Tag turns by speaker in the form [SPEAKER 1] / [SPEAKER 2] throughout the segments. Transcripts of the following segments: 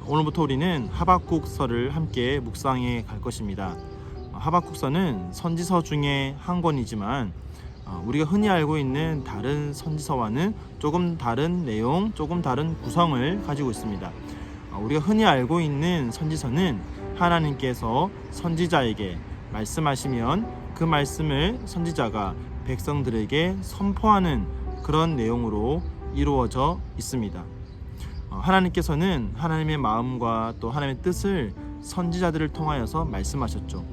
[SPEAKER 1] 오늘부터 우리는 하박국서를 함께 묵상해 갈 것입니다. 하박국서는 선지서 중에 한 권이지만 우리가 흔히 알고 있는 다른 선지서와는 조금 다른 내용, 조금 다른 구성을 가지고 있습니다. 우리가 흔히 알고 있는 선지서는 하나님께서 선지자에게 말씀하시면 그 말씀을 선지자가 백성들에게 선포하는 그런 내용으로 이루어져 있습니다. 하나님께서는 하나님의 마음과 또 하나님의 뜻을 선지자들을 통하여서 말씀하셨죠.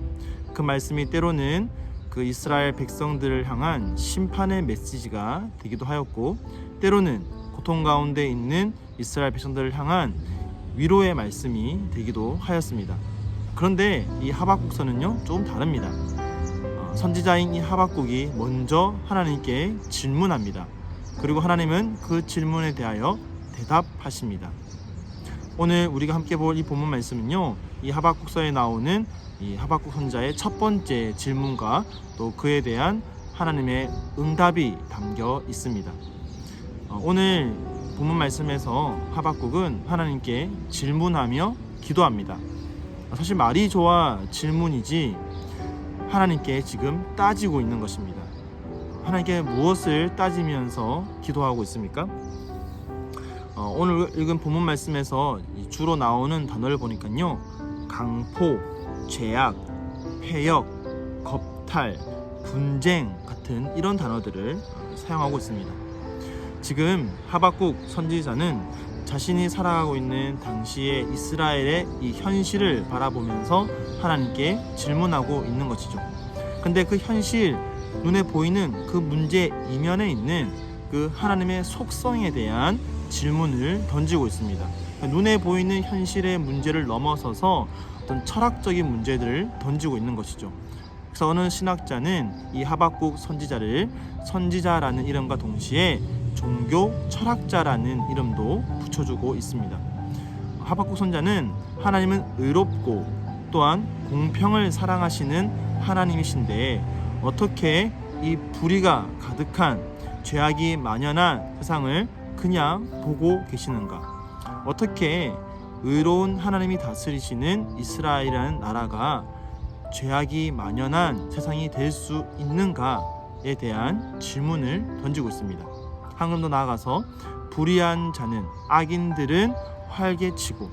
[SPEAKER 1] 그 말씀이 때로는 그 이스라엘 백성들을 향한 심판의 메시지가 되기도 하였고, 때로는 고통 가운데 있는 이스라엘 백성들을 향한 위로의 말씀이 되기도 하였습니다. 그런데 이 하박국서는요, 조금 다릅니다. 선지자인 이 하박국이 먼저 하나님께 질문합니다. 그리고 하나님은 그 질문에 대하여 대답하십니다. 오늘 우리가 함께 볼 이 본문 말씀은요, 이 하박국서에 나오는 이 하박국 선지자의 첫 번째 질문과 또 그에 대한 하나님의 응답이 담겨 있습니다. 오늘 본문 말씀에서 하박국은 하나님께 질문하며 기도합니다. 사실 말이 좋아 질문이지 하나님께 지금 따지고 있는 것입니다. 하나님께 무엇을 따지면서 기도하고 있습니까? 오늘 읽은 본문 말씀에서 주로 나오는 단어를 보니까요, 강포, 죄악, 패역, 겁탈, 분쟁 같은 이런 단어들을 사용하고 있습니다. 지금 하박국 선지자는 자신이 살아가고 있는 당시의 이스라엘의 이 현실을 바라보면서 하나님께 질문하고 있는 것이죠. 근데 그 현실, 눈에 보이는 그 문제 이면에 있는 그 하나님의 속성에 대한 질문을 던지고 있습니다. 눈에 보이는 현실의 문제를 넘어서서 어떤 철학적인 문제들을 던지고 있는 것이죠. 그래서 어느 신학자는 이 하박국 선지자를 선지자라는 이름과 동시에 종교 철학자라는 이름도 붙여주고 있습니다. 하박국 선지자는 하나님은 의롭고 또한 공평을 사랑하시는 하나님이신데 어떻게 이 불의가 가득한 죄악이 만연한 세상을 그냥 보고 계시는가? 어떻게 의로운 하나님이 다스리시는 이스라엘이라는 나라가 죄악이 만연한 세상이 될 수 있는가에 대한 질문을 던지고 있습니다. 한 걸음 더 나아가서 불의한 자는, 악인들은 활개치고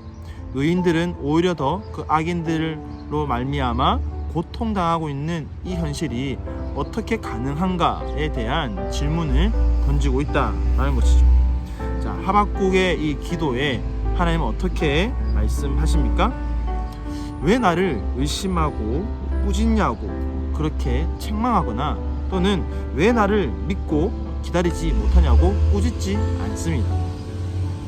[SPEAKER 1] 의인들은 오히려 더 그 악인들로 말미암아 고통당하고 있는 이 현실이 어떻게 가능한가에 대한 질문을 던지고 있다라는 것이죠. 자, 하박국의 이 기도에 하나님은 어떻게 말씀하십니까? 왜 나를 의심하고 꾸짖냐고 그렇게 책망하거나 또는 왜 나를 믿고 기다리지 못하냐고 꾸짖지 않습니다.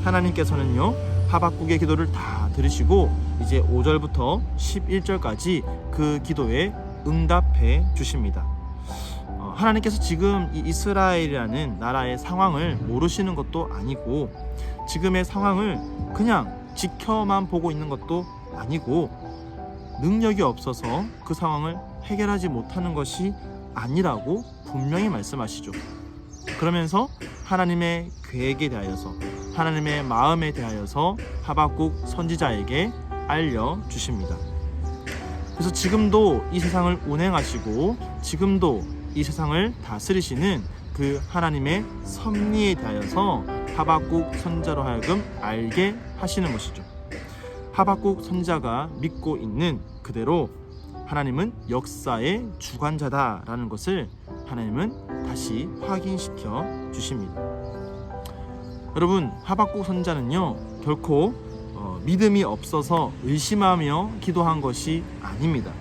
[SPEAKER 1] 하나님께서는요, 하박국의 기도를 다 들으시고 이제 5절부터 11절까지 그 기도에 응답해 주십니다. 하나님께서 지금 이 이스라엘이라는 나라의 상황을 모르시는 것도 아니고 지금의 상황을 그냥 지켜만 보고 있는 것도 아니고 능력이 없어서 그 상황을 해결하지 못하는 것이 아니라고 분명히 말씀하시죠. 그러면서 하나님의 계획에 대하여서, 하나님의 마음에 대하여서 하박국 선지자에게 알려주십니다. 그래서 지금도 이 세상을 운행하시고 지금도 이 세상을 다스리시는 그 하나님의 섭리에 대하여서 하박국 선지자로 하여금 알게 하시는 것이죠. 하박국 선지자가 믿고 있는 그대로 하나님은 역사의 주관자다라는 것을 하나님은 다시 확인시켜 주십니다. 여러분, 하박국 선지자는요, 결코 믿음이 없어서 의심하며 기도한 것이 아닙니다.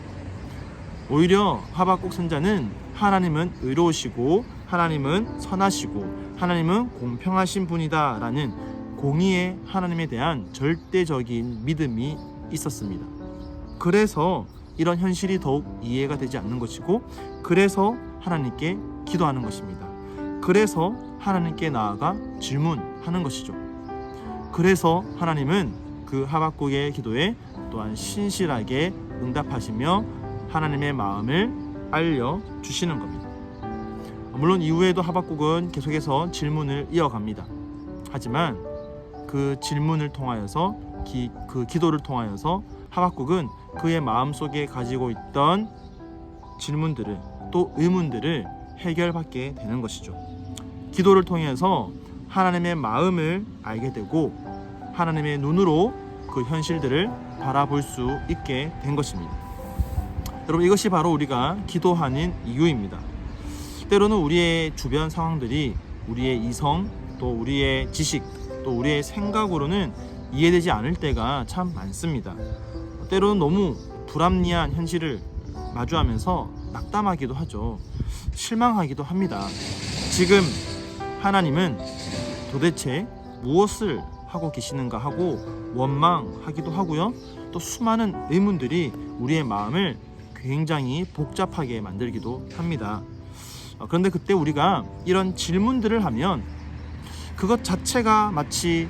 [SPEAKER 1] 오히려 하박국 선지자는 하나님은 의로우시고 하나님은 선하시고 하나님은 공평하신 분이다 라는 공의의 하나님에 대한 절대적인 믿음이 있었습니다. 그래서 이런 현실이 더욱 이해가 되지 않는 것이고, 그래서 하나님께 기도하는 것입니다. 그래서 하나님께 나아가 질문하는 것이죠. 그래서 하나님은 그 하박국의 기도에 또한 신실하게 응답하시며 하나님의 마음을 알려주시는 겁니다. 물론 이후에도 하박국은 계속해서 질문을 이어갑니다. 하지만 그 질문을 통하여서 그 기도를 통하여서 하박국은 그의 마음속에 가지고 있던 질문들을 또 의문들을 해결받게 되는 것이죠. 기도를 통해서 하나님의 마음을 알게 되고 하나님의 눈으로 그 현실들을 바라볼 수 있게 된 것입니다. 여러분, 이것이 바로 우리가 기도하는 이유입니다. 때로는 우리의 주변 상황들이 우리의 이성, 또 우리의 지식, 또 우리의 생각으로는 이해되지 않을 때가 참 많습니다. 때로는 너무 불합리한 현실을 마주하면서 낙담하기도 하죠. 실망하기도 합니다. 지금 하나님은 도대체 무엇을 하고 계시는가 하고 원망하기도 하고요. 또 수많은 의문들이 우리의 마음을 굉장히 복잡하게 만들기도 합니다. 그런데 그때 우리가 이런 질문들을 하면 그것 자체가 마치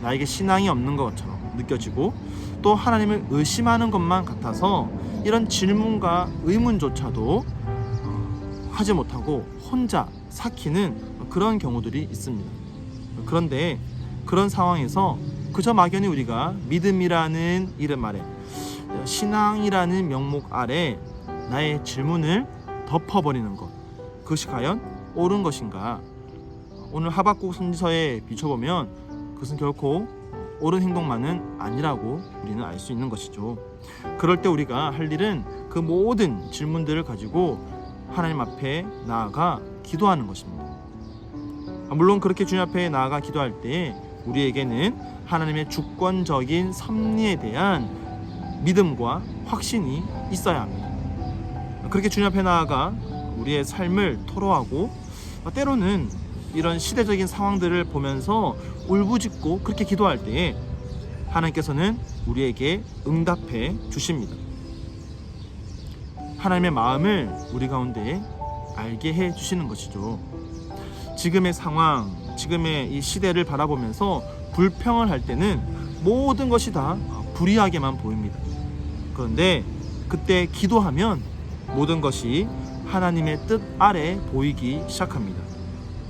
[SPEAKER 1] 나에게 신앙이 없는 것처럼 느껴지고 또 하나님을 의심하는 것만 같아서 이런 질문과 의문조차도 하지 못하고 혼자 삭히는 그런 경우들이 있습니다. 그런데 그런 상황에서 그저 막연히 우리가 믿음이라는 이름 아래, 신앙이라는 명목 아래 나의 질문을 덮어버리는 것, 그것이 과연 옳은 것인가? 오늘 하박국 선지서에 비춰보면 그것은 결코 옳은 행동만은 아니라고 우리는 알 수 있는 것이죠. 그럴 때 우리가 할 일은 그 모든 질문들을 가지고 하나님 앞에 나아가 기도하는 것입니다. 물론 그렇게 주님 앞에 나아가 기도할 때 우리에게는 하나님의 주권적인 섭리에 대한 믿음과 확신이 있어야 합니다. 그렇게 주님 앞에 나아가 우리의 삶을 토로하고 때로는 이런 시대적인 상황들을 보면서 울부짖고 그렇게 기도할 때에 하나님께서는 우리에게 응답해 주십니다. 하나님의 마음을 우리 가운데 알게 해 주시는 것이죠. 지금의 상황, 지금의 이 시대를 바라보면서 불평을 할 때는 모든 것이 다 불이하게만 보입니다. 그런데 그때 기도하면 모든 것이 하나님의 뜻 아래 보이기 시작합니다.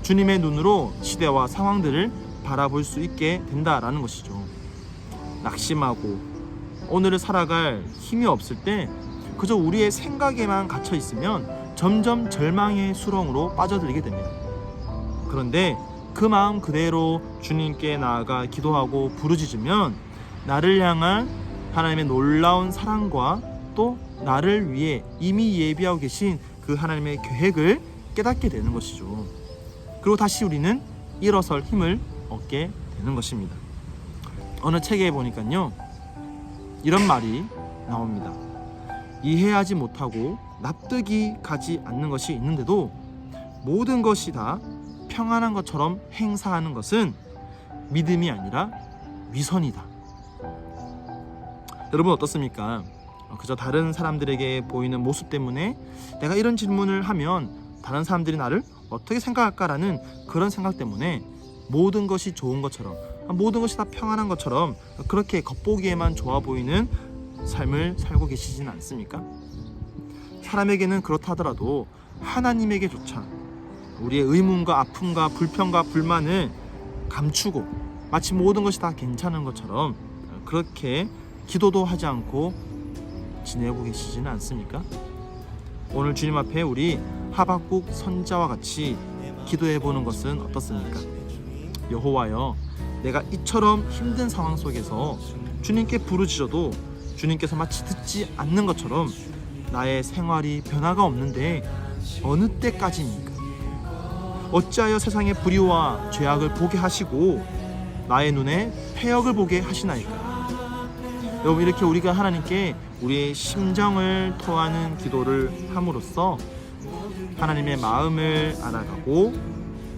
[SPEAKER 1] 주님의 눈으로 시대와 상황들을 바라볼 수 있게 된다라는 것이죠. 낙심하고 오늘을 살아갈 힘이 없을 때 그저 우리의 생각에만 갇혀 있으면 점점 절망의 수렁으로 빠져들게 됩니다. 그런데 그 마음 그대로 주님께 나아가 기도하고 부르짖으면 나를 향한 하나님의 놀라운 사랑과 또 나를 위해 이미 예비하고 계신 그 하나님의 계획을 깨닫게 되는 것이죠. 그리고 다시 우리는 일어설 힘을 얻게 되는 것입니다. 어느 책에 보니까요, 이런 말이 나옵니다. 이해하지 못하고 납득이 가지 않는 것이 있는데도 모든 것이 다 평안한 것처럼 행사하는 것은 믿음이 아니라 위선이다. 여러분 어떻습니까? 그저 다른 사람들에게 보이는 모습 때문에 내가 이런 질문을 하면 다른 사람들이 나를 어떻게 생각할까라는 그런 생각 때문에 모든 것이 좋은 것처럼, 모든 것이 다 평안한 것처럼 그렇게 겉보기에만 좋아 보이는 삶을 살고 계시진 않습니까? 사람에게는 그렇다 하더라도 하나님에게조차 우리의 의문과 아픔과 불평과 불만을 감추고 마치 모든 것이 다 괜찮은 것처럼 그렇게 기도도 하지 않고 지내고 계시지는 않습니까? 오늘 주님 앞에 우리 하박국 선지자와 같이 기도해 보는 것은 어떻습니까? 여호와여, 내가 이처럼 힘든 상황 속에서 주님께 부르짖어도 주님께서 마치 듣지 않는 것처럼 나의 생활이 변화가 없는데 어느 때까지입니까? 어찌하여 세상의 불의와 죄악을 보게 하시고 나의 눈에 패역을 보게 하시나이까? 여러분, 이렇게 우리가 하나님께 우리의 심정을 토하는 기도를 함으로써 하나님의 마음을 알아가고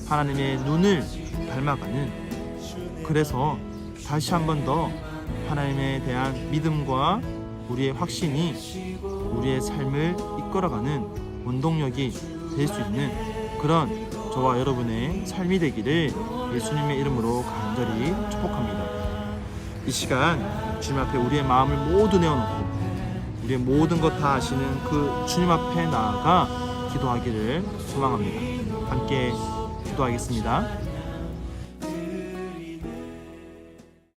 [SPEAKER 1] 하나님의 눈을 닮아가는, 그래서 다시 한 번 더 하나님에 대한 믿음과 우리의 확신이 우리의 삶을 이끌어가는 원동력이 될 수 있는 그런 저와 여러분의 삶이 되기를 예수님의 이름으로 간절히 축복합니다. 이 시간 주님 앞에 우리의 마음을 모두 내어놓고 우리의 모든 것 다 아시는 그 주님 앞에 나아가 기도하기를 소망합니다. 함께 기도하겠습니다.